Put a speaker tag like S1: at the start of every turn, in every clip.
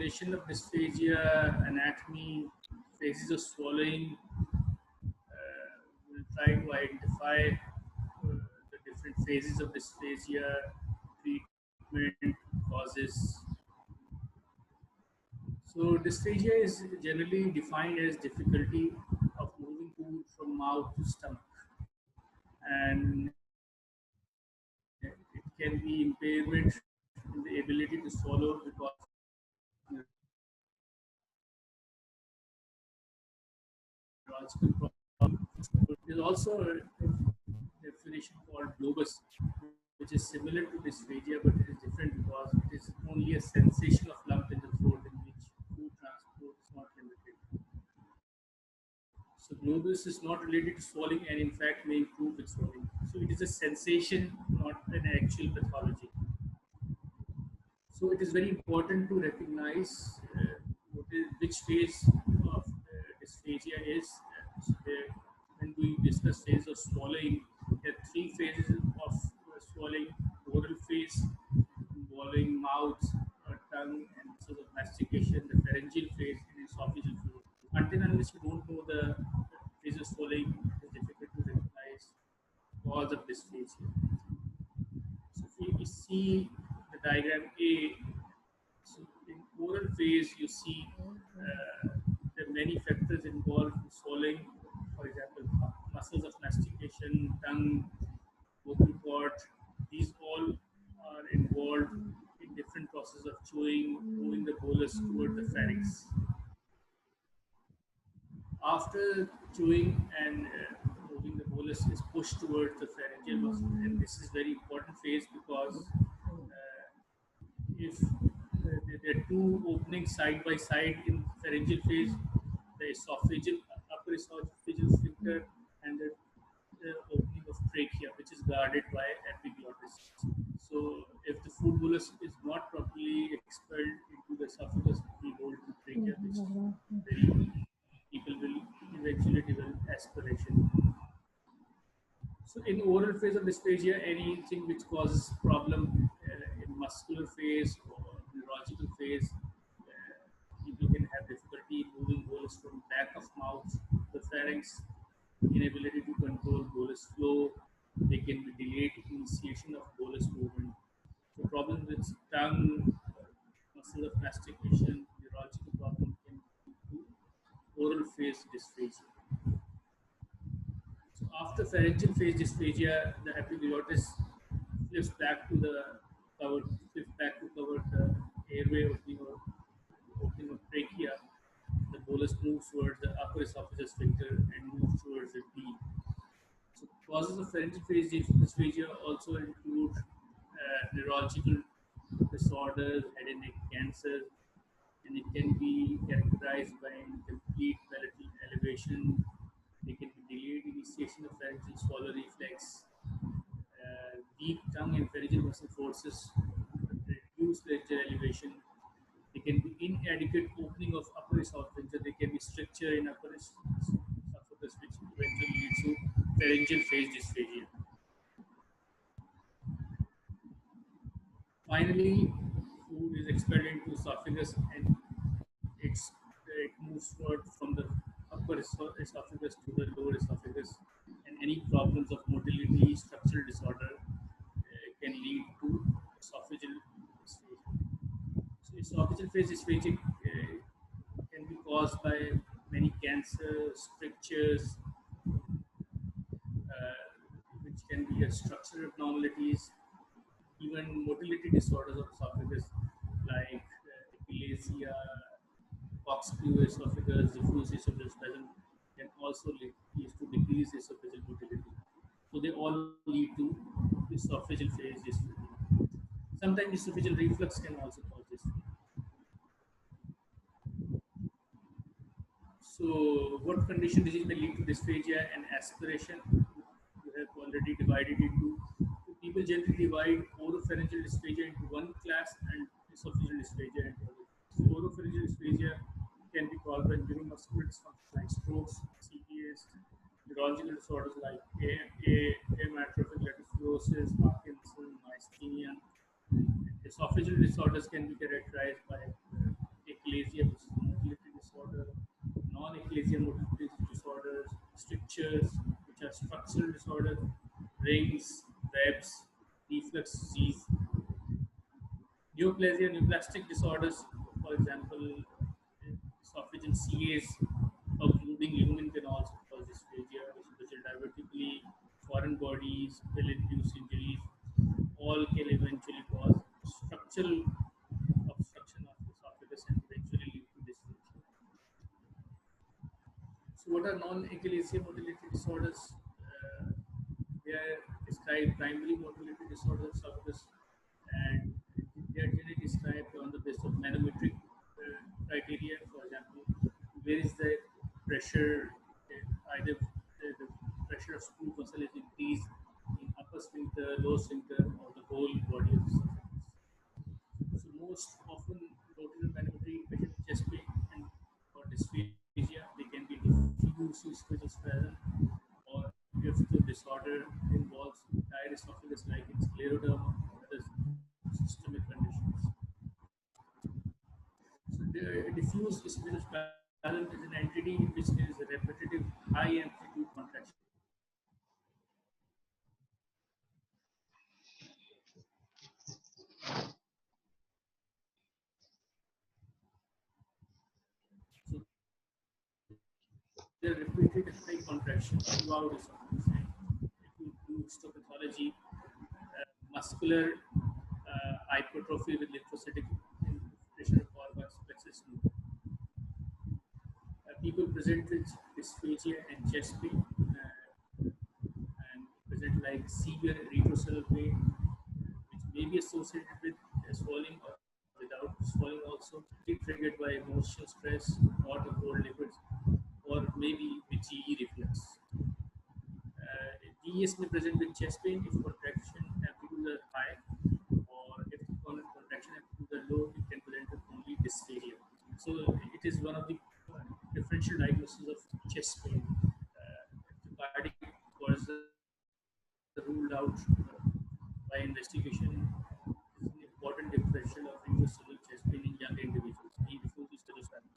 S1: definition of dysphagia, anatomy, phases of swallowing. We'll try to identify the different phases of dysphagia, treatment, causes. So dysphagia is generally defined as difficulty of moving food from mouth to stomach, and it can be impairment in the ability to swallow because of neurological problem. There is also a definition called globus, which is similar to dysphagia, but it is different because it is only a sensation of lump in the throat in which food transport is not limited. So globus is not related to swallowing and in fact may improve with swallowing. So it is a sensation, not an actual pathology. So it is very important to recognize which phase of dysphagia is. So when we discuss phases of swallowing, there are three phases of swallowing: oral phase involving mouth, tongue, and muscles of mastication; the pharyngeal phase, and esophageal phase. Until unless you don't know the phase of swallowing, it is difficult to recognize cause of dysphagia. So if we see the diagram A, so in oral phase you see there are many factors involved in swallowing. For example, muscles of mastication, tongue, vocal cord. These all are involved in different processes of chewing, moving the bolus toward the pharynx. After chewing and moving, the bolus is pushed towards the pharyngeal muscle, and this is very important phase because if there are two openings side by side in pharyngeal phase, the esophageal, upper esophageal sphincter, and the opening of trachea, which is guarded by epiglottis. So, if the food bolus is not properly expelled into the esophagus, it will go into trachea, which very people will eventually develop aspiration. So in oral phase of dysphagia, anything which causes problem in muscular phase or neurological phase, people can have difficulty moving bolus from back of mouth to the pharynx, inability to control bolus flow. They can be delayed initiation of bolus movement. So problems with tongue, muscle of mastication, neurological problem can lead to oral phase dysphagia. So after pharyngeal phase dysphagia, the epiglottis flips back to the covered, flips back to cover the airway opening of trachea. The bolus moves towards the upper esophageal sphincter and moves towards the D. So causes of pharyngeal phase dysphagia also include neurological disorders, head and neck cancer, and it can be characterized by incomplete palatal elevation. They can be delayed initiation of pharyngeal swallow reflex, weak tongue and pharyngeal muscle forces, reduced pharyngeal elevation. They can be inadequate opening of upper esophagus. There can be stricture in upper esophagus, which eventually leads to pharyngeal phase dysphagia. Finally, food is expelled into esophagus and it moves forward from the upper esophagus to the lower esophagus, and any problems of motility, structural disorder can lead to esophageal dysphagia. So esophageal phase dysphagia can be caused by many cancers, strictures, which can be structural abnormalities, even motility disorders of esophagus like epilepsy, corkscrew esophagus, diffuse esophageal spasm can also lead to decreased esophageal motility. So they all lead to esophageal phase dysphagia. Sometimes esophageal reflux can also cause dysphagia. So what condition disease may lead to dysphagia and aspiration? We have already divided into. People generally divide oropharyngeal dysphagia into one class and esophageal dysphagia into other. So oropharyngeal dysphagia can be caused by neuromuscular dysfunction like strokes, CPAs, neurological disorders like amyotrophic lateral sclerosis, Parkinson, myasthenia. Esophageal disorders can be characterized by achy eclasia, which is a motility disorder, non-eclasia motility disorders, strictures, which are structural disorders, rings, webs, reflux disease, neoplasia, neoplastic disorders, for example, esophageal CAs, including lumen can also cause dysphagia, esophageal divertically, foreign bodies, will-induced injuries, all can eventually cause structural obstruction of the esophagus and eventually lead to dysphagia. So, what are non-eclasia motility disorders? They are described primary motility disorders of this, and they are generally described on the basis of manometric criteria. For example, where is the pressure, either the pressure of smooth muscle is increased in upper sphincter, lower sphincter, or the whole body of the esophagus. So most often noted in manometry patient with chest pain and for dysphagia, they can be diffuse esophageal spasm, or if the disorder involves entire esophagus like in scleroderma or other systemic conditions. So the diffuse esophageal spasm is an entity in which there is a repetitive high amplitude contraction. So there are repeated high contraction throughout esophagus. And if you do histopathology, muscular hypertrophy with lymphocytic infiltration called plexus. People present with dysphagia and chest pain and present like severe retrocellular pain, which may be associated with swelling or without swelling also, be triggered by emotional stress, hot or cold liquids, or maybe with GE reflux. DES may present with chest pain if contraction amplitudes are high, or if the contraction amplitudes are low, it can present with only dysphagia. So it is one of the differential diagnoses of chest pain. If the cardiac causes are ruled out by investigation, is an important differential of reversible chest pain in young individuals. The diffuse esophageal spasm.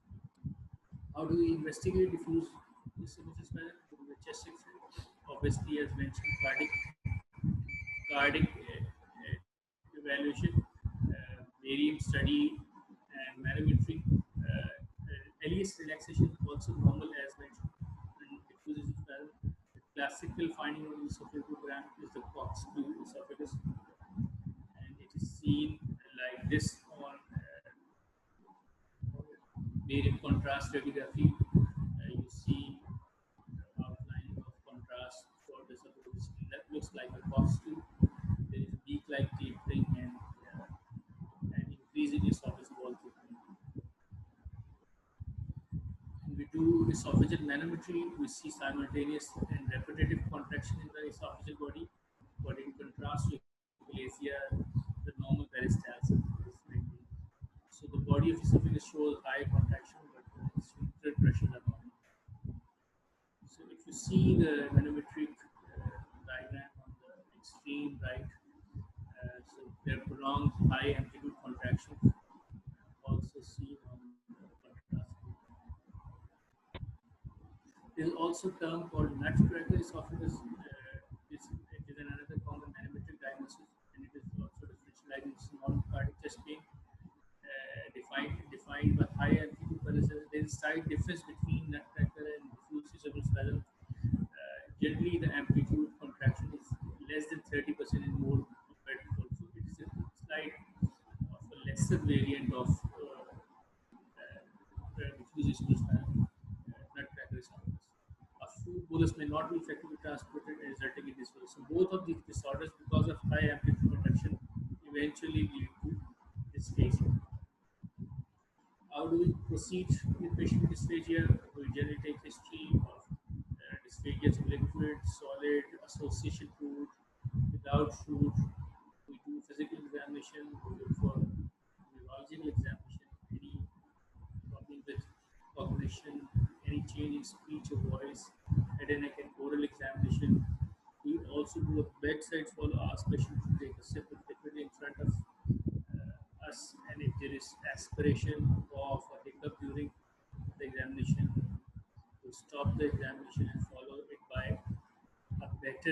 S1: How do we investigate diffuse esophageal spasm? During the chest X-ray. Obviously, as mentioned, cardiac evaluation, barium study, and manometry. LES relaxation is also normal as mentioned in diffuse esophageal. The classical finding of the esophagogram is the Cox-2 esophagus, and it is seen like this on barium contrast radiography. You see outlining of contrast for the esophagus that looks like a Cox-2. There is a beak-like tapering and an increase in esophagus wall thickness. When we do esophageal manometry, we see simultaneous and repetitive contraction in the esophageal body, but in contrast to eclasia, the normal peristalsis is maintained. So the body of esophagus shows high contraction, but the sphincter pressures are normal. So if you see the manometric diagram on the extreme right, so there are prolonged high amplitude contractions, also seen on the contrast. There is also a term called nutcracker esophagus. It is another common manometric diagnosis, and it is also differential in small cardiac chest pain, defined by high amplitude paralysis. There is slight difference between nutcracker and diffuse esophageal spasm. Generally, the amplitude contraction is less than 30% in more compared to control. So it is a slight of a lesser variant of diffuse esophageal spasm, nutcracker esophagus. A food bolus may not be effectively transported, resulting in dysphagia. So both of these disorders, because of high amplitude contraction, eventually lead to dysphagia. How do we proceed with patient with dysphagia? We generally take history of dysphagia of liquid, solid, association food, without food. We do physical examination, we look for neurological examination, any problem with cognition, any change in speech or voice, head and neck and oral examination. We also do a bedside follow, ask patient to take a sip of liquid in front of us, and if there is aspiration, cough, or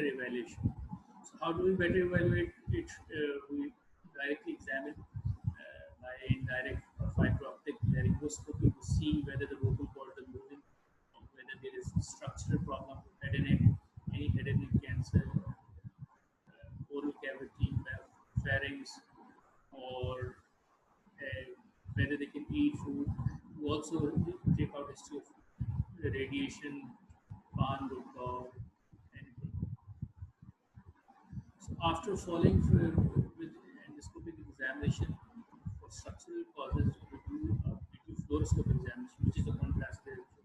S1: better evaluation. So how do we better evaluate it? We directly examine by indirect or fiber optic laryngoscopy to see whether the vocal cords are moving, or whether there is structural problem, head and neck, any head and neck cancer, oral cavity, pharynx, or whether they can eat food. We also take out history of radiation, pan, or anything. So after following with endoscopic examination for structural causes, we do fluoroscope examination, which is a contrast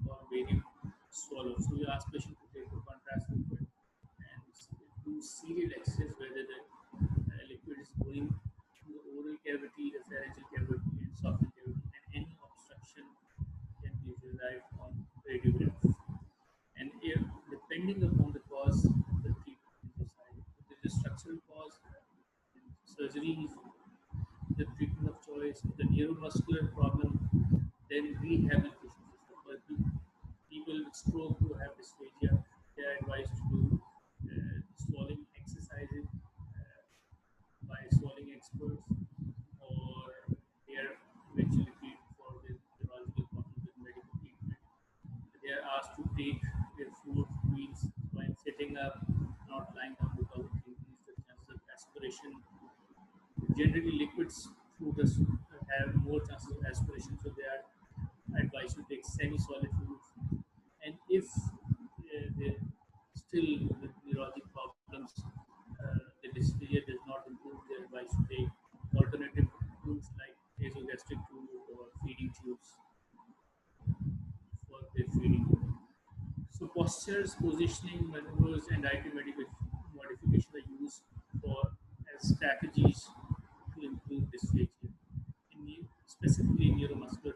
S1: or barium swallow. So we ask patient to take a contrast liquid and do serial access whether the liquid is going to the oral cavity, the pharyngeal cavity, and esophageal cavity, and any obstruction can be derived on radiograph. And if, depending upon the cause, the treatment is decided. If there is a structural cause, surgery is the treatment of choice. If the neuromuscular problem, then rehabilitation system. But people with stroke who have dysphagia, they are advised to do swallowing exercises by swallowing experts, or they are eventually treated for the neurological problems with medical treatment. They are asked to take their food meals while sitting up, not lying down, because it increases the chances of aspiration. Generally, liquids food have more chances of aspiration, so they are advised to take semi-solid foods. And if they still with neurologic problems, the dysphagia does not improve, they are advised to take alternative foods like nasogastric tube or feeding tubes for their feeding. So postures, positioning, maneuvers, and dietary modification are used for as strategies to improve dysphagia, specifically neuromuscular